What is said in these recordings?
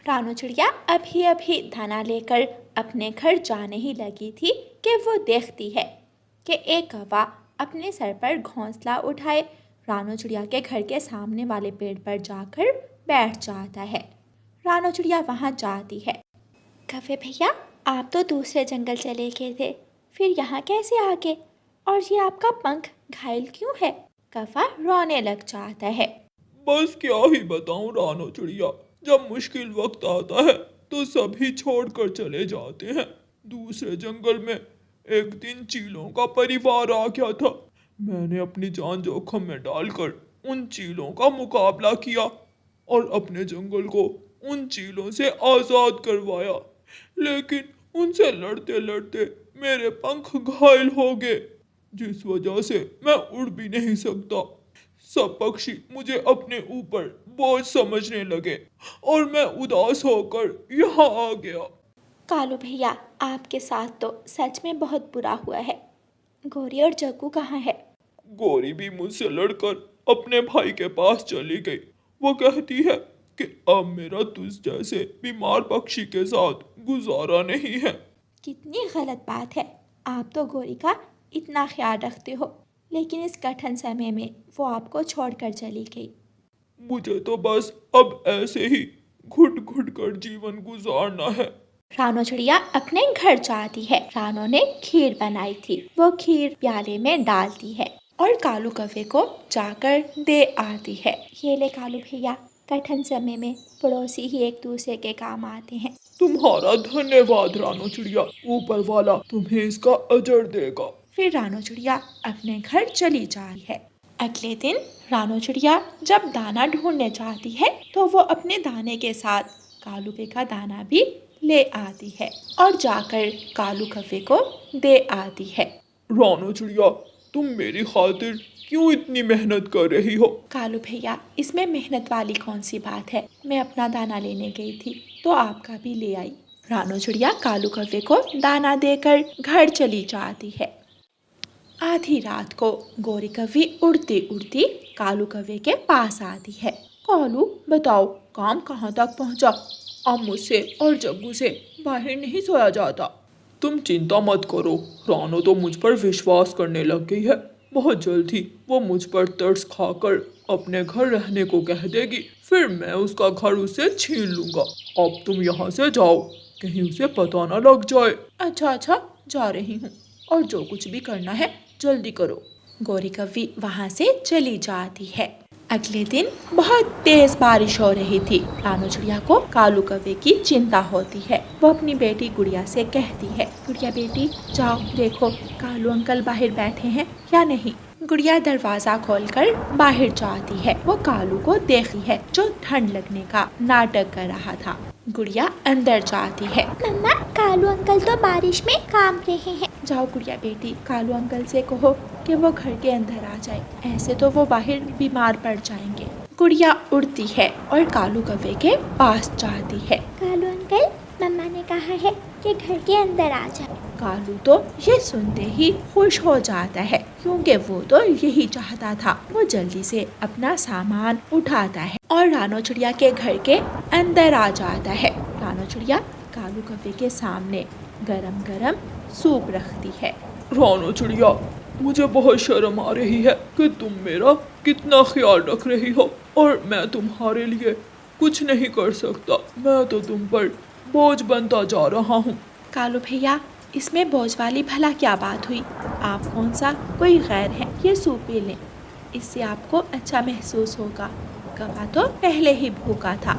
रानू चिड़िया अभी अभी दाना लेकर अपने घर जाने ही लगी थी कि वो देखती है कि एक कौवा अपने सर पर घोंसला उठाए रानू चिड़िया के घर के सामने वाले पेड़ पर जाकर बैठ जाता है। रानू चिड़िया वहाँ जाती है। कौवे भैया, आप तो दूसरे जंगल चले गए थे, फिर यहाँ कैसे आ गए? और ये आपका पंख घायल क्यों है? कौवा रोने लग जाता है। बस क्या ही बताऊं रानो चिड़िया, जब मुश्किल वक्त आता है तो सभी छोड़कर चले जाते हैं। दूसरे जंगल में एक दिन चीलों का परिवार आ गया था। मैंने अपनी जान जोखिम में डालकर उन चीलों का मुकाबला किया और अपने जंगल को उन चीलों से आज़ाद करवाया, लेकिन उनसे लड़ते लड़ते मेरे पंख घायल हो गए, जिस वजह से मैं उड़ भी नहीं सकता। सब पक्षी मुझे अपने ऊपर बोझ समझने लगे और मैं उदास होकर यहाँ आ गया। कालू भैया, आपके साथ तो सच में बहुत बुरा हुआ है। गौरी और जग्गू कहाँ है? गौरी भी मुझसे लड़कर अपने भाई के पास चली गई। वो कहती है कि अब मेरा तुझ जैसे बीमार पक्षी के साथ गुजारा नहीं है। कितनी गलत बात है। आप तो गौरी का इतना ख्याल रखते हो, लेकिन इस कठिन समय में वो आपको छोड़कर चली गई। मुझे तो बस अब ऐसे ही घुट घुट कर जीवन गुजारना है। रानो चिड़िया अपने घर जाती है। रानो ने खीर बनाई थी, वो खीर प्याले में डालती है और कालू कौवे को जाकर दे आती है। ये ले कालू भैया, कठिन समय में पड़ोसी ही एक दूसरे के काम आते हैं। तुम्हारा धन्यवाद रानो चिड़िया, ऊपर वाला तुम्हें इसका अजर देगा। फिर रानो चिड़िया अपने घर चली जाती है। अगले दिन रानो चिड़िया जब दाना ढूंढने जाती है तो वो अपने दाने के साथ कालू का दाना भी ले आती है और जाकर कालू कौवे को दे आती है। रानो चिड़िया, तुम मेरी खातिर क्यों इतनी मेहनत कर रही हो? कालू भैया, इसमें मेहनत वाली कौन सी बात है? मैं अपना दाना लेने गई थी तो आपका भी ले आई। रानो चिड़िया कालू कौवे को दाना देकर घर चली जाती है। आधी रात को गौरी कौवी उड़ती उड़ती कालू कौवे के पास आती है। कालू, बताओ काम कहाँ तक पहुँचा? अब मुझसे और जग्गू से बाहर नहीं सोया जाता। तुम चिंता मत करो, रानो तो मुझ पर विश्वास करने लग गई है। बहुत जल्द ही वो मुझ पर तरस खाकर अपने घर रहने को कह देगी, फिर मैं उसका घर उसे छीन लूंगा। अब तुम यहाँ से जाओ, कहीं उसे पता न लग जाए। अच्छा, जा रही हूँ, और जो कुछ भी करना है जल्दी करो। गौरी कौवी वहाँ से चली जाती है। अगले दिन बहुत तेज बारिश हो रही थी। रानो चिड़िया को कालू कौवे की चिंता होती है। वो अपनी बेटी गुड़िया से कहती है, गुड़िया बेटी, जाओ देखो कालू अंकल बाहर बैठे हैं या नहीं। गुड़िया दरवाजा खोलकर बाहर जाती है। वो कालू को देखती है जो ठंड लगने का नाटक कर रहा था। गुड़िया अंदर जाती है। मम्मा, कालू अंकल तो बारिश में काम रहे हैं। जाओ गुड़िया बेटी, कालू अंकल से कहो कि वो घर के अंदर आ जाए, ऐसे तो वो बाहर बीमार पड़ जाएंगे। गुड़िया उड़ती है और कालू कौवे के पास जाती है। कालू अंकल, मम्मा ने कहा है कि घर के अंदर आ जाओ। कालू तो ये सुनते ही खुश हो जाता है, क्योंकि वो तो यही चाहता था। वो जल्दी से अपना सामान उठाता है और रानो चिड़िया के घर के अंदर आ जाता है। रानो चिड़िया कालू कौवे के सामने गरम गरम सूप रखती है। रानो चिड़िया, मुझे बहुत शर्म आ रही है कि तुम मेरा कितना ख्याल रख रही हो और मैं तुम्हारे लिए कुछ नहीं कर सकता। मैं तो तुम पर बोझ बनता जा रहा हूँ। कालू भैया, इसमें बोझ वाली भला क्या बात हुई? आप कौन सा कोई गैर है? ये सूप पी लें, इससे आपको अच्छा महसूस होगा। कौवा तो पहले ही भूखा था,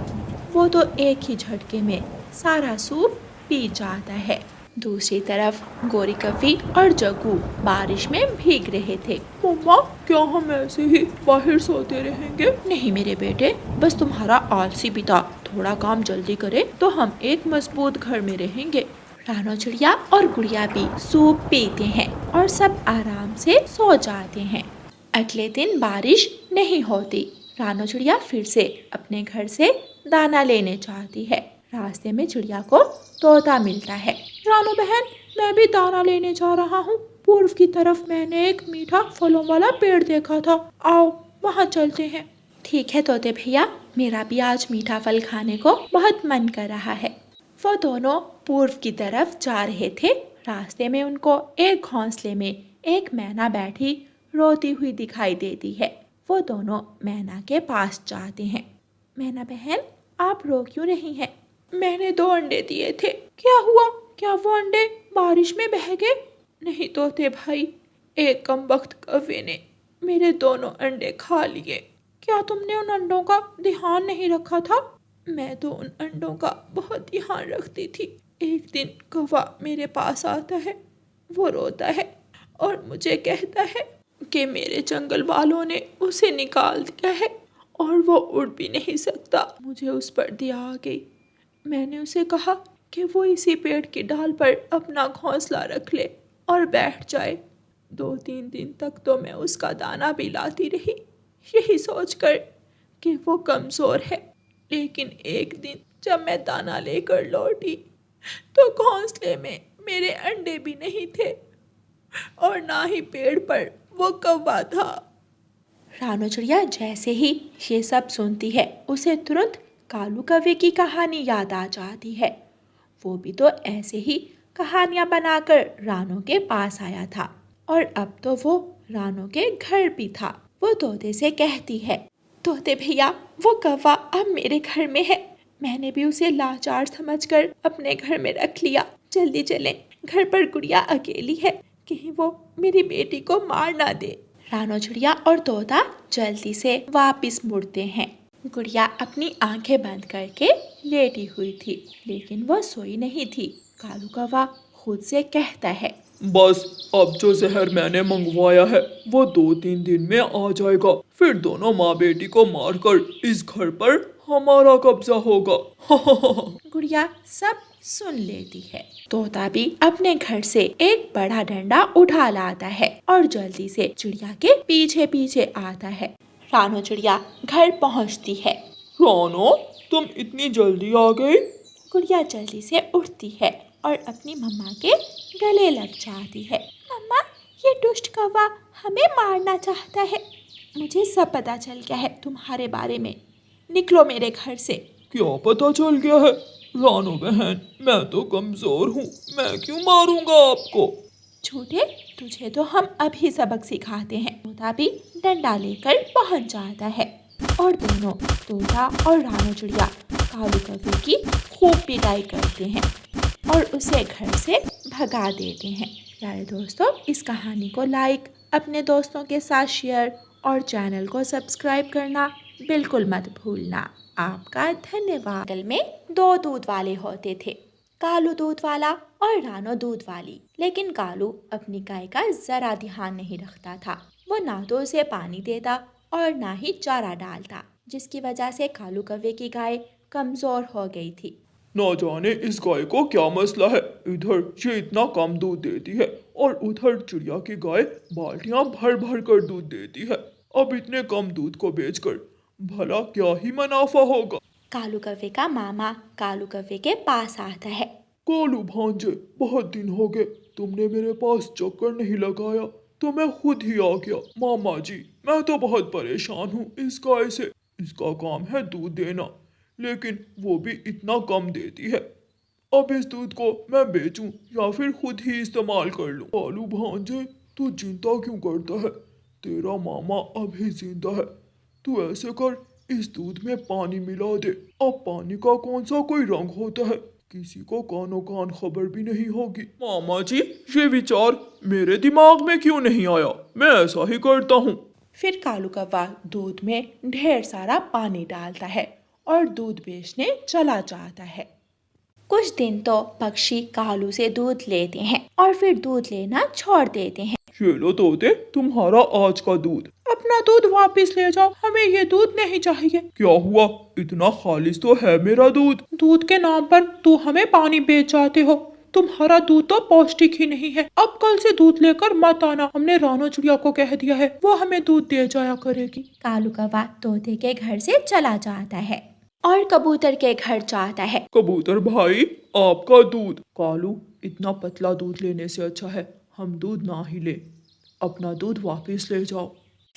वो तो एक ही झटके में सारा सूप पी जाता है। दूसरी तरफ गौरी कौवी और जग्गू बारिश में भीग रहे थे। मम्मा, क्या हम ऐसे ही बाहर सोते रहेंगे? नहीं मेरे बेटे, बस तुम्हारा आलसी पिता थोड़ा काम जल्दी करे तो हम एक मजबूत घर में रहेंगे। रानो चिड़िया और गुड़िया भी सूप पीते हैं और सब आराम से सो जाते हैं। अगले दिन बारिश नहीं होती। रानो चिड़िया फिर से अपने घर से दाना लेने जाती है। रास्ते में चिड़िया को तोता मिलता है। रानो बहन, मैं भी दाना लेने जा रहा हूँ। पूर्व की तरफ मैंने एक मीठा फलों वाला पेड़ देखा था, आओ वहाँ चलते हैं। ठीक है तोते भैया, मेरा भी आज मीठा फल खाने को बहुत मन कर रहा है। वो दोनों पूर्व की तरफ जा रहे थे। रास्ते में उनको एक घोंसले में एक मैना बैठी रोती हुई दिखाई देती है। वो दोनों मैना के पास जाते हैं। मैना बहन, आप रो क्यों रही हैं? मैंने 2 अंडे दिए थे। क्या हुआ? क्या वो अंडे बारिश में बह गए? नहीं तोते भाई, एक कमबख्त कौवे ने मेरे दोनों अंडे खा लिए। क्या तुमने उन अंडों का ध्यान नहीं रखा था? मैं तो उन अंडों का बहुत ध्यान रखती थी। एक दिन कौवा मेरे पास आता है, वो रोता है और मुझे कहता है कि मेरे जंगल वालों ने उसे निकाल दिया है और वो उड़ भी नहीं सकता। मुझे उस पर दया आ गई। मैंने उसे कहा कि वो इसी पेड़ की डाल पर अपना घोंसला रख ले और बैठ जाए। 2-3 दिन तक तो मैं उसका दाना भी लाती रही, यही सोचकर कि वो कमज़ोर है। लेकिन एक दिन जब मैं दाना लेकर लौटी तो घोंसले में मेरे अंडे भी नहीं थे और ना ही पेड़ पर वो कौवा था। रानो चिड़िया जैसे ही ये सब सुनती है, उसे तुरंत कालू कौवे की कहानी याद आ जाती है। वो भी तो ऐसे ही कहानियाँ बनाकर रानो के पास आया था और अब तो वो रानो के घर भी था। वो तोते से कहती है, तोते भैया, वो कौवा अब मेरे घर में है। मैंने भी उसे लाचार समझकर अपने घर में रख लिया। जल्दी चलें, घर पर गुड़िया अकेली है, कहीं वो मेरी बेटी को मार ना दे। रानो चिड़िया और तोता जल्दी से वापस मुड़ते हैं। गुड़िया अपनी आंखें बंद करके लेटी हुई थी, लेकिन वो सोई नहीं थी। कालू कौवा खुद से कहता है, बस अब जो जहर मैंने मंगवाया है वो 2-3 दिन में आ जाएगा। फिर दोनों माँ बेटी को मारकर इस घर पर हमारा कब्जा होगा। गुड़िया सब सुन लेती है। तोता भी अपने घर से एक बड़ा डंडा उठा लाता है और जल्दी से चिड़िया के पीछे पीछे आता है। रानो चिड़िया घर पहुंचती है। रानो, तुम इतनी जल्दी आ गई? गुड़िया जल्दी से उठती है और अपनी मम्मा के गले लग जाती है। मम्मा, ये दुष्ट कौवा हमें मारना चाहता है। मुझे सब पता चल गया है तुम्हारे बारे में। निकलो मेरे घर से। क्या पता चल गया है? रानो बहन, मैं तो कमजोर हूँ, मैं क्यों मारूंगा आपको? झूठे, तुझे तो हम अभी सबक सिखाते हैं। तोता भी डंडा लेकर पहुंच जाता है और दोनों, तोता और रानो चिड़िया, कालू कौवे की खूब पिटाई करते हैं और उसे घर से भगा देते हैं। प्यारे दोस्तों, इस कहानी को लाइक, अपने दोस्तों के साथ शेयर और चैनल को सब्सक्राइब करना बिल्कुल मत भूलना। आपका धन्यवाद। जंगल में 2 दूध वाले होते थे, कालू दूध वाला और रानो दूध वाली। लेकिन कालू अपनी गाय का जरा ध्यान नहीं रखता था। वो ना तो उसे पानी देता और ना ही चारा डालता, जिसकी वजह से कालू कौवे की गाय कमजोर हो गई थी। ना जाने इस गाय को क्या मसला है, इधर ये इतना कम दूध देती है और उधर चिड़िया की गाय बाल्टियां भर भर कर दूध देती है। अब इतने कम दूध को बेचकर भला क्या ही मुनाफा होगा। कालू कौवे का मामा कालू कौवे के पास आता है। कालू भांजे, बहुत दिन हो गए तुमने मेरे पास चक्कर नहीं लगाया तो मैं खुद ही आ गया। मामा जी, मैं तो बहुत परेशान हूँ इस गाय से। इसका काम है दूध देना, लेकिन वो भी इतना कम देती है। अब इस दूध को मैं बेचूं या फिर खुद ही इस्तेमाल कर लूं? कालू भांजे, तू चिंता क्यों करता है? तेरा मामा अभी जिंदा है। तू ऐसे कर, इस दूध में पानी मिला दे। अब पानी का कौन सा कोई रंग होता है, किसी को कानो कान खबर भी नहीं होगी। मामा जी, ये विचार मेरे दिमाग में क्यों नहीं आया? मैं ऐसा ही करता हूँ। फिर कालू कौवा दूध में ढेर सारा पानी डालता है और दूध बेचने चला जाता है। कुछ दिन तो पक्षी कालू से दूध लेते हैं और फिर दूध लेना छोड़ देते हैं। ये लो तोते, तुम्हारा आज का दूध। अपना दूध वापस ले जाओ, हमें ये दूध नहीं चाहिए। क्या हुआ? इतना खालिस तो है मेरा दूध। दूध के नाम पर तू हमें पानी बेच जाते हो। तुम्हारा दूध तो पौष्टिक ही नहीं है। अब कल से दूध लेकर मत आना, हमने रानो चिड़िया को कह दिया है, वो हमें दूध दे जाया करेगी। कालू कौवा तोते के घर से चला जाता है और कबूतर के घर जाता है। कबूतर भाई, आपका दूध। कालू, इतना पतला दूध लेने से अच्छा है हम दूध ना ही ले। अपना दूध वापस ले जाओ।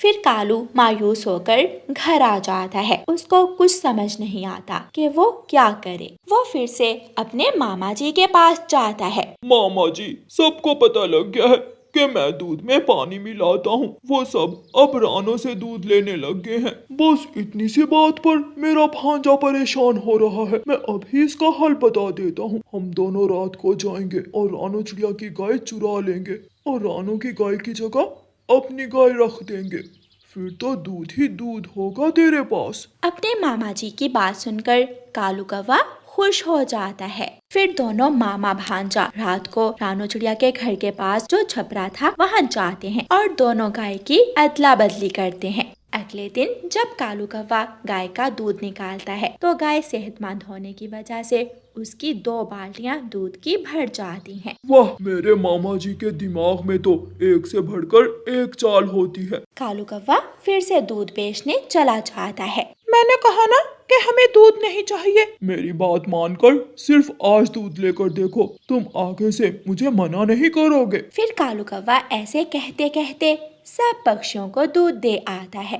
फिर कालू मायूस होकर घर आ जाता है। उसको कुछ समझ नहीं आता कि वो क्या करे। वो फिर से अपने मामा जी के पास जाता है। मामा जी, सबको पता लग गया है कि मैं दूध में पानी मिलाता हूँ। वो सब अब रानों से दूध लेने लग गए हैं। बस इतनी सी बात पर मेरा भांजा परेशान हो रहा है। मैं अभी इसका हल बता देता हूँ। हम दोनों रात को जाएंगे और रानो चिड़िया की गाय चुरा लेंगे और रानों की गाय की जगह अपनी गाय रख देंगे। फिर तो दूध ही दूध होगा तेरे पास। अपने मामा जी की बात सुनकर कालू कौवा खुश हो जाता है। फिर दोनों मामा भांजा रात को रानो चिड़िया के घर के पास जो छपरा था वहाँ जाते हैं और दोनों गाय की अदला बदली करते हैं। अगले दिन जब कालू कौवा गाय का दूध निकालता है तो गाय सेहतमंद होने की वजह से उसकी 2 बाल्टियां दूध की भर जाती हैं। वाह, मेरे मामा जी के दिमाग में तो एक से बढ़कर एक चाल होती है। कालू कौवा फिर से दूध बेचने चला जाता है। मैंने कहा ना कि हमें दूध नहीं चाहिए। मेरी बात मानकर सिर्फ आज दूध लेकर देखो, तुम आगे से मुझे मना नहीं करोगे। फिर कालू कौवा ऐसे कहते कहते सब पक्षियों को दूध दे आता है।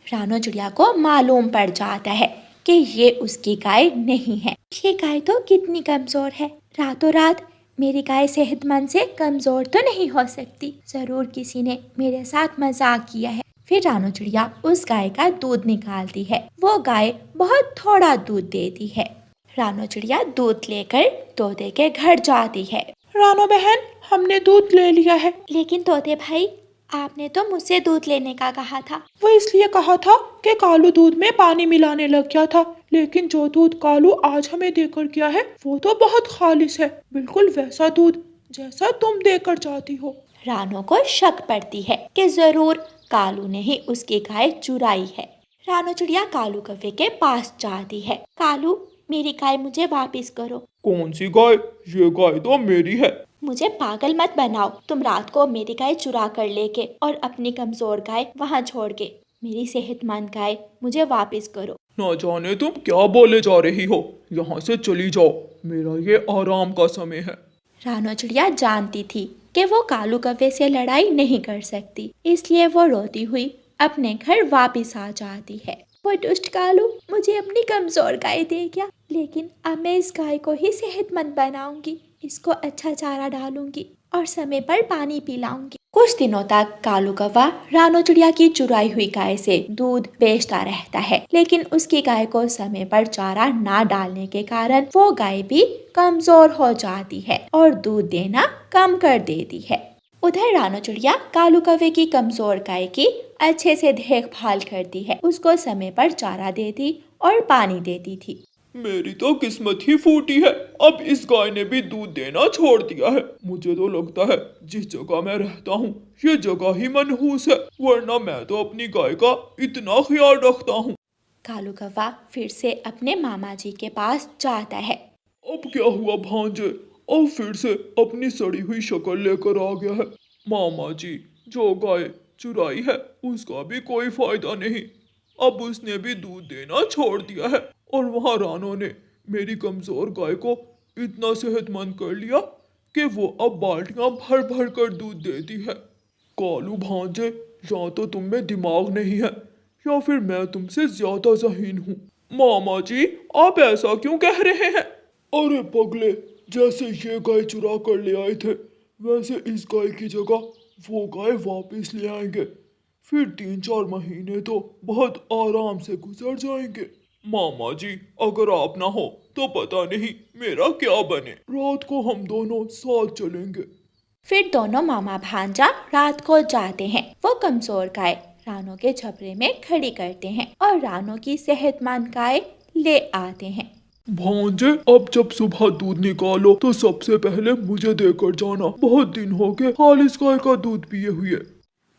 रानो चिड़िया को मालूम पड़ जाता है कि ये उसकी गाय नहीं है। ये गाय तो कितनी कमजोर है। रातों रात मेरी गाय सेहतमंद से कमजोर तो नहीं हो सकती। जरूर किसी ने मेरे साथ मजाक किया है। फिर रानो चिड़िया उस गाय का दूध निकालती है। वो गाय बहुत थोड़ा दूध देती है। रानो चिड़िया दूध लेकर तोते के घर जाती है। रानो बहन, हमने दूध ले लिया है। लेकिन तोते भाई, आपने तो मुझसे दूध लेने का कहा था। वो इसलिए कहा था कि कालू दूध में पानी मिलाने लग गया था, लेकिन जो दूध कालू आज हमें देकर गया है वो तो बहुत खालिस है, बिल्कुल वैसा दूध जैसा तुम देकर जाती हो। रानो को शक पड़ती है कि जरूर कालू ने ही उसकी गाय चुराई है। रानो चिड़िया कालू कौवे के पास जाती है। कालू, मेरी गाय मुझे वापस करो। कौन सी गाय? ये गाय तो मेरी है। मुझे पागल मत बनाओ। तुम रात को मेरी गाय चुरा कर लेके और अपनी कमजोर गाय वहाँ छोड़ के मेरी सेहतमंद गाय मुझे वापस करो। ना जाने तुम क्या बोले जा रही हो। यहाँ से चली जाओ, मेरा ये आराम का समय है। रानो चिड़िया जानती थी कि वो कालू कौवे से लड़ाई नहीं कर सकती, इसलिए वो रोती हुई अपने घर वापस आ जाती है। वो दुष्ट कालू मुझे अपनी कमजोर गाय दे गया, लेकिन अब मैं इस गाय को ही सेहतमंद बनाऊंगी। इसको अच्छा चारा डालूंगी और समय पर पानी पिलाऊंगी। कुछ दिनों तक कालू कौवा रानो चिड़िया की चुराई हुई गाय से दूध बेचता रहता है, लेकिन उसकी गाय को समय पर चारा ना डालने के कारण वो गाय भी कमजोर हो जाती है और दूध देना कम कर देती है। उधर रानो चिड़िया कालू कौवे की कमजोर गाय की अच्छे से देखभाल करती है, उसको समय पर चारा देती और पानी देती थी। मेरी तो किस्मत ही फूटी है, अब इस गाय ने भी दूध देना छोड़ दिया है। मुझे तो लगता है जिस जगह मैं रहता हूँ ये जगह ही मनहूस है, वरना मैं तो अपनी गाय का इतना ख्याल रखता हूँ। कालू कौवा फिर से अपने मामा जी के पास जाता है। अब क्या हुआ भांजे? अब फिर से अपनी सड़ी हुई शक्ल लेकर आ गया है। मामा जी, जो गाय चुराई है उसका भी कोई फायदा नहीं, अब उसने भी दूध देना छोड़ दिया है और वहाँ रानो ने मेरी कमजोर गाय को इतना सेहतमंद कर लिया कि वो अब बाल्टियां भर भर कर दूध देती है। कालू भांजे, या तो तुम में दिमाग नहीं है या फिर मैं तुमसे ज्यादा ज़हीन हूँ। मामा जी, आप ऐसा क्यों कह रहे हैं? अरे पगले, जैसे ये गाय चुरा कर ले आए थे वैसे इस गाय की जगह वो गाय वापस ले आएंगे। फिर 3-4 महीने तो बहुत आराम से गुजर जाएंगे। मामा जी, अगर आप ना हो तो पता नहीं मेरा क्या बने। रात को हम दोनों साथ चलेंगे। फिर दोनों मामा भांजा रात को जाते हैं। वो कमजोर गाय रानो के छपरे में खड़ी करते हैं और रानो की सेहतमंद गाय ले आते हैं। भांजे, अब जब सुबह दूध निकालो तो सबसे पहले मुझे देकर जाना। बहुत दिन हो गए खालिस गाय का दूध पिए हुए।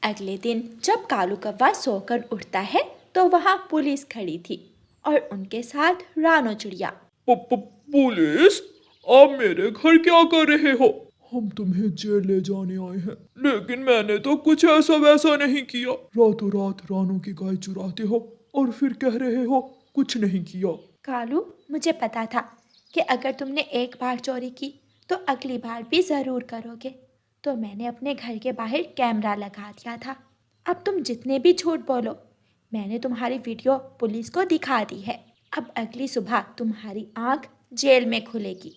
अगले दिन जब कालू कौवा सोकर उठता है तो वहाँ पुलिस खड़ी थी और उनके साथ रानो चिड़िया। पुलिस? आप मेरे घर क्या कर रहे हो? हम तुम्हें जेल ले जाने आए हैं, लेकिन मैंने तो कुछ ऐसा वैसा नहीं किया। रातों रात रानो की गाय चुराते हो और फिर कह रहे हो कुछ नहीं किया। कालू, मुझे पता था कि अगर तुमने एक बार चोरी की तो अगली बार भी जरूर करोगे, तो मैंने अपने घर के बाहर कैमरा लगा दिया था। अब तुम जितने भी झूठ बोलो, मैंने तुम्हारी वीडियो पुलिस को दिखा दी है। अब अगली सुबह तुम्हारी आंख जेल में खुलेगी।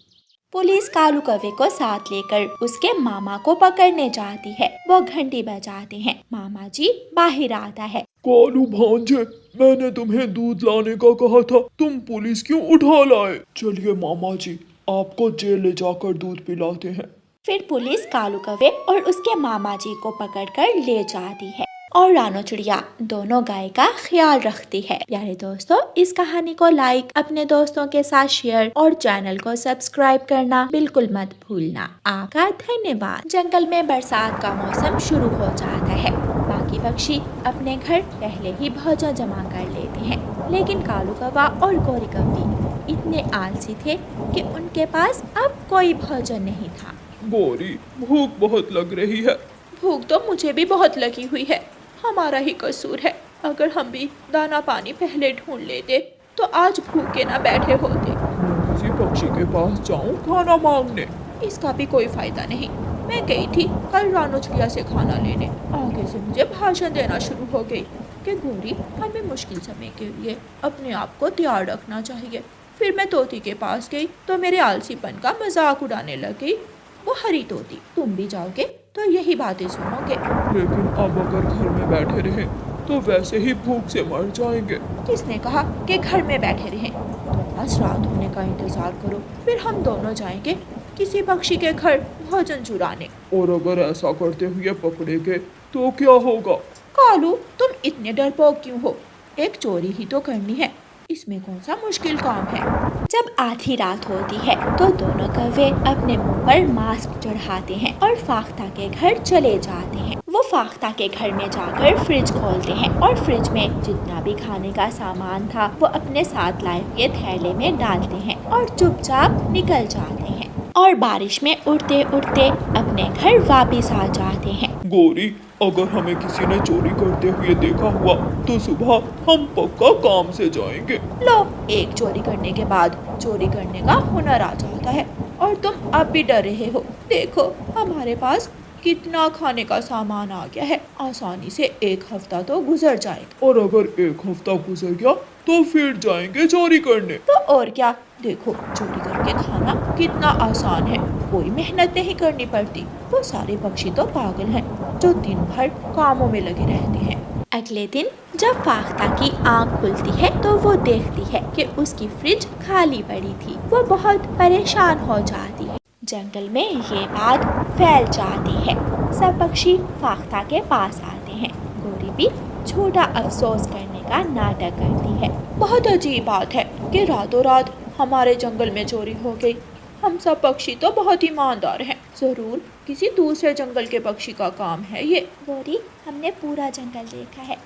पुलिस कालू कौवे को साथ लेकर उसके मामा को पकड़ने जाती है। वो घंटी बजाते हैं। मामा जी बाहर आता है। कालू भांजे, मैंने तुम्हें दूध लाने का कहा था, तुम पुलिस क्यों उठा लाए? चलिए मामा जी, आपको जेल ले जाकर दूध पिलाते हैं। फिर पुलिस कालू कौवे और उसके मामा जी को पकड़कर ले जाती है और रानो चिड़िया दोनों गाय का ख्याल रखती है। प्यारे दोस्तों, इस कहानी को लाइक, अपने दोस्तों के साथ शेयर और चैनल को सब्सक्राइब करना बिल्कुल मत भूलना। आपका धन्यवाद। जंगल में बरसात का मौसम शुरू हो जाता है। बाकी पक्षी अपने घर पहले ही भोजन जमा कर लेते हैं, लेकिन कालू कौवा और गोरी कौवी इतने आलसी थे कि उनके पास अब कोई भोजन नहीं था। गोरी, भूख बहुत लग रही है। भूख तो मुझे भी बहुत लगी हुई है। हमारा ही कसूर है। अगर हम भी दाना पानी पहले ढूंढ लेते तो आज भूखे ना बैठे होते। मैं किसी पक्षी के पास जाऊं खाना मांगने? इसका भी कोई फायदा नहीं। मैं गई थी कल रानो चिड़िया से खाना लेने। आगे से मुझे भाषण देना शुरू हो गई कि गोरी, हमें मुश्किल समय के लिए अपने आप को तैयार रखना चाहिए। फिर मैं तोती के पास गई तो मेरे आलसीपन का मजाक उड़ाने लगी। वो हरी तोती, तुम भी जाओगे तो यही बातें सुनोगे। लेकिन अब अगर घर में बैठे रहे तो वैसे ही भूख से मर जाएंगे। किसने कहा कि घर में बैठे रहें? तो बस रात होने का इंतजार करो, फिर हम दोनों जाएंगे किसी पक्षी के घर भोजन चुराने। और अगर ऐसा करते हुए पकड़े गए तो क्या होगा? कालू, तुम इतने डरपोक क्यों हो? एक चोरी ही तो करनी है, इसमें कौन सा मुश्किल काम है। जब आधी रात होती है तो दोनों कौवे अपने मुंह पर मास्क चढ़ाते हैं और फाख्ता के घर चले जाते हैं। वो फाख्ता के घर में जाकर फ्रिज खोलते हैं और फ्रिज में जितना भी खाने का सामान था वो अपने साथ लाए हुए थैले में डालते हैं और चुपचाप निकल जाते हैं और बारिश में उड़ते उड़ते अपने घर वापिस आ जाते हैं। गोरी, अगर हमें किसी ने चोरी करते हुए देखा हुआ तो सुबह हम पक्का काम से जाएंगे। लो, एक चोरी करने के बाद चोरी करने का हुनर आ जाता है और तुम अब भी डर रहे हो। देखो, हमारे पास कितना खाने का सामान आ गया है। आसानी से एक हफ्ता तो गुजर जाएगा। और अगर एक हफ्ता गुजर गया तो फिर जाएंगे चोरी करने। तो और क्या, देखो चोरी करके खाना कितना आसान है, कोई मेहनत नहीं करनी पड़ती। वो सारे पक्षी तो पागल हैं जो दिन भर कामों में लगे रहते हैं। अगले दिन जब फाख्ता की आंख खुलती है तो वो देखती है कि उसकी फ्रिज खाली पड़ी थी। वो बहुत परेशान हो जाती है। जंगल में ये बात फैल जाती है। सब पक्षी फाख्ता के पास आते हैं। गोरी भी छोटा अफसोस करने का नाटक करती है। बहुत अजीब बात है कि रातों रात हमारे जंगल में चोरी हो गई। हम सब पक्षी तो बहुत ईमानदार हैं। जरूर किसी दूसरे जंगल के पक्षी का काम है ये। गोरी, हमने पूरा जंगल देखा है।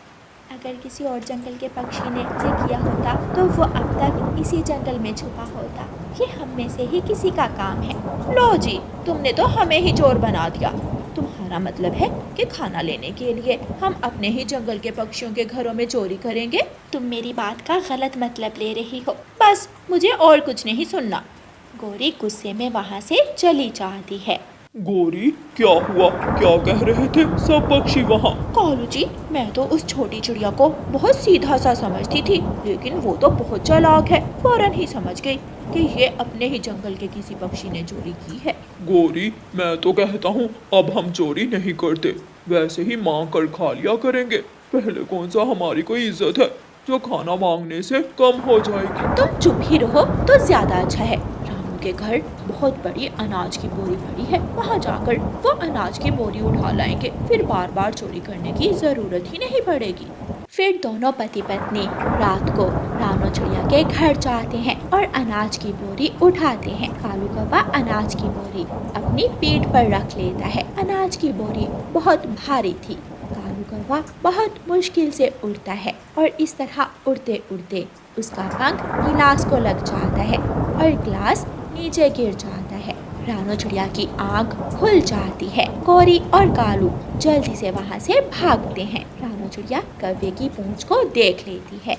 अगर किसी और जंगल के पक्षी ने ये किया होता तो वो अब तक इसी जंगल में छुपा होता। ये हम में से ही किसी का काम है। लो जी, तुमने तो हमें ही चोर बना दिया। तुम्हारा मतलब है कि खाना लेने के लिए हम अपने ही जंगल के पक्षियों के घरों में चोरी करेंगे? तुम मेरी बात का गलत मतलब ले रही हो। बस, मुझे और कुछ नहीं सुनना। गोरी गुस्से में वहाँ से चली जाती है। गोरी, क्या हुआ? क्या कह रहे थे सब पक्षी वहाँ? कालू जी, मैं तो उस छोटी चिड़िया को बहुत सीधा सा समझती थी, लेकिन वो तो बहुत चालाक है। फौरन ही समझ गई कि ये अपने ही जंगल के किसी पक्षी ने चोरी की है। गोरी, मैं तो कहता हूँ अब हम चोरी नहीं करते, वैसे ही मांग कर खा लिया करेंगे। पहले कौन सा हमारी कोई इज्जत है जो खाना मांगने से कम हो जाएगी। तुम चुप ही रहो तो ज्यादा अच्छा है। रामू के घर बहुत बड़ी अनाज की बोरी पड़ी है, वहाँ जाकर वो अनाज की बोरी उठा लाएंगे। फिर बार बार चोरी करने की जरूरत ही नहीं पड़ेगी। फिर दोनों पति पत्नी रात को रानो चिड़िया के घर जाते हैं और अनाज की बोरी उठाते हैं। कालू कौवा अनाज की बोरी अपनी पीठ पर रख लेता है। अनाज की बोरी बहुत भारी थी। कालू कौवा बहुत मुश्किल से उड़ता है और इस तरह उड़ते उड़ते उसका पंख गिलास को लग जाता है और गिलास नीचे गिर जाता है। रानो चिड़िया की आंख खुल जाती है। गोरी और कालू जल्दी से वहाँ से भागते हैं। रानो चिड़िया कौवे की पूंछ को देख लेती है।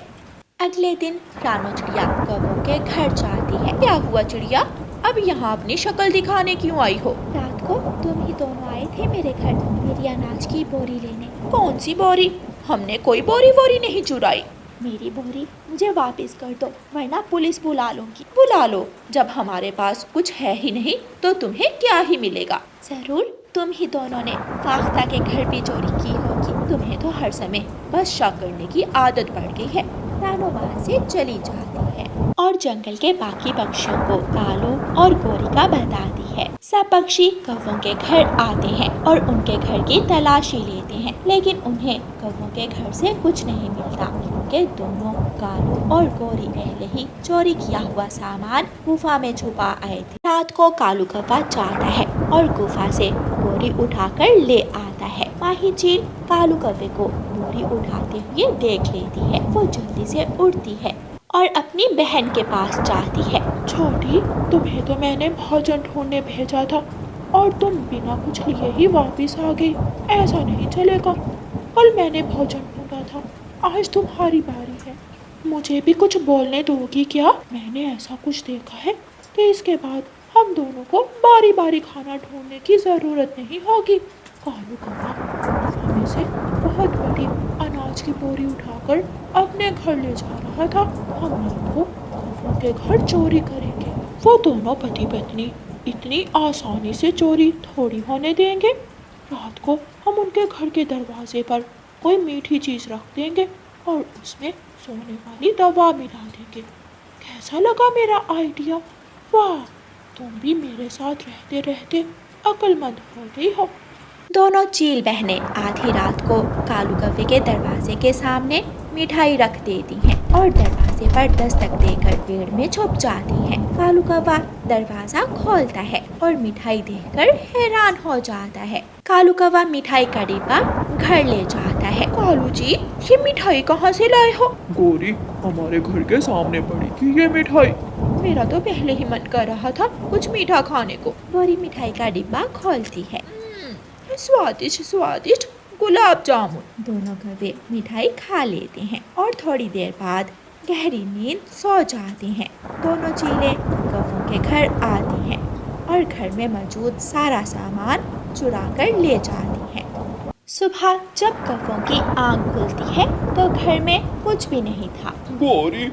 अगले दिन रानो चिड़िया कौवों के घर जाती है। क्या हुआ चिड़िया, अब यहाँ अपनी शक्ल दिखाने क्यों आई हो? रात को तुम ही दोनों आए थे मेरे घर मेरी अनाज की बोरी लेने। कौन सी बोरी? हमने कोई बोरी वोरी नहीं चुराई। मेरी बोरी मुझे वापस कर दो वरना पुलिस बुला लूंगी। बुला लो, जब हमारे पास कुछ है ही नहीं तो तुम्हें क्या ही मिलेगा? जरूर तुम ही दोनों ने फाख्ता के घर भी चोरी की होगी। तुम्हें तो हर समय बस शक करने की आदत पड़ गई है। रानो वहाँ से चली जाती है और जंगल के बाकी पक्षियों को कालू और गोरिका बताती है। सब पक्षी कौवों के घर आते हैं और उनके घर की तलाशी लेते हैं, लेकिन उन्हें कौवों के घर से कुछ नहीं मिलता क्योंकि दोनों कालू और गोरी पहले ही चोरी किया हुआ सामान गुफा में छुपा आए थे। रात को कालू कौवा जाता है और गुफा से बोरी उठाकर ले आता है। माही चील कालू कौवे को बोरी उठाते हुए देख लेती है। वो जल्दी से उड़ती है और अपनी बहन के पास जाती है। छोटी, तुम्हें तो मैंने भोजन ढूंढने भेजा था और तुम बिना कुछ लिए ही वापस आ गई। ऐसा नहीं चलेगा। कल मैंने भोजन ढूंढा था, आज तुम्हारी बारी है। मुझे भी कुछ बोलने दोगी क्या? मैंने ऐसा कुछ देखा है कि इसके बाद हम दोनों को बारी बारी खाना ढूंढने की ज़रूरत नहीं होगी। कालू कौवा गुफा में से बहुत बड़ी अनाज की बोरी उठाकर अपने घर ले जा रहा था। हम रात को कौवों के घर चोरी करेंगे। वो दोनों पति पत्नी इतनी आसानी से चोरी थोड़ी होने देंगे। रात को हम उनके घर के दरवाजे पर कोई मीठी चीज़ रख देंगे और उसमें सोने वाली दवा मिला देंगे। कैसा लगा मेरा आइडिया? वाह, तुम भी मेरे साथ रहते रहते अक्लमंद हो गई हो। दोनों चील बहनें आधी रात को कालू कौवे के दरवाजे के सामने मिठाई रख देती हैं और दरवाजे पर दस्तक देकर पेड़ में छुप जाती हैं। कालू कौवा दरवाजा खोलता है और मिठाई देखकर हैरान हो जाता है। कालू कौवा मिठाई का डिब्बा घर ले जाता है। कालू जी, ये मिठाई कहाँ से लाए हो? गोरी, हमारे घर के सामने पड़ी थी ये मिठाई। मेरा तो पहले ही मन कर रहा था कुछ मीठा खाने को। गोरी मिठाई का डिब्बा खोलती है। स्वादिष्ट स्वादिष्ट गुलाब जामुन। दोनों कौवे मिठाई खा लेते हैं और थोड़ी देर बाद गहरी नींद सो जाते हैं। दोनों चीलें कौवों के घर आती हैं और घर में मौजूद सारा सामान चुरा कर ले जाती हैं। सुबह जब कौवों की आंख खुलती है तो घर में कुछ भी नहीं था। गोरी,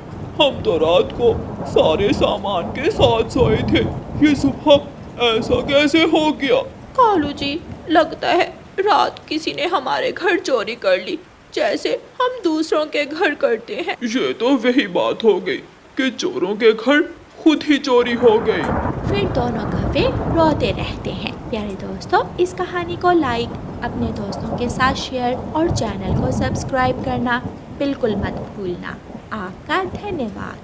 हम तो रात को सारे सामान के साथ सोए थे। ये सुबह ऐसा कैसे हो गया? कालू जी, लगता है रात किसी ने हमारे घर चोरी कर ली, जैसे हम दूसरों के घर करते हैं। ये तो वही बात हो गई कि चोरों के घर खुद ही चोरी हो गई। फिर दोनों कौवे रोते रहते हैं। प्यारे दोस्तों, इस कहानी को लाइक, अपने दोस्तों के साथ शेयर और चैनल को सब्सक्राइब करना बिल्कुल मत भूलना। आपका धन्यवाद।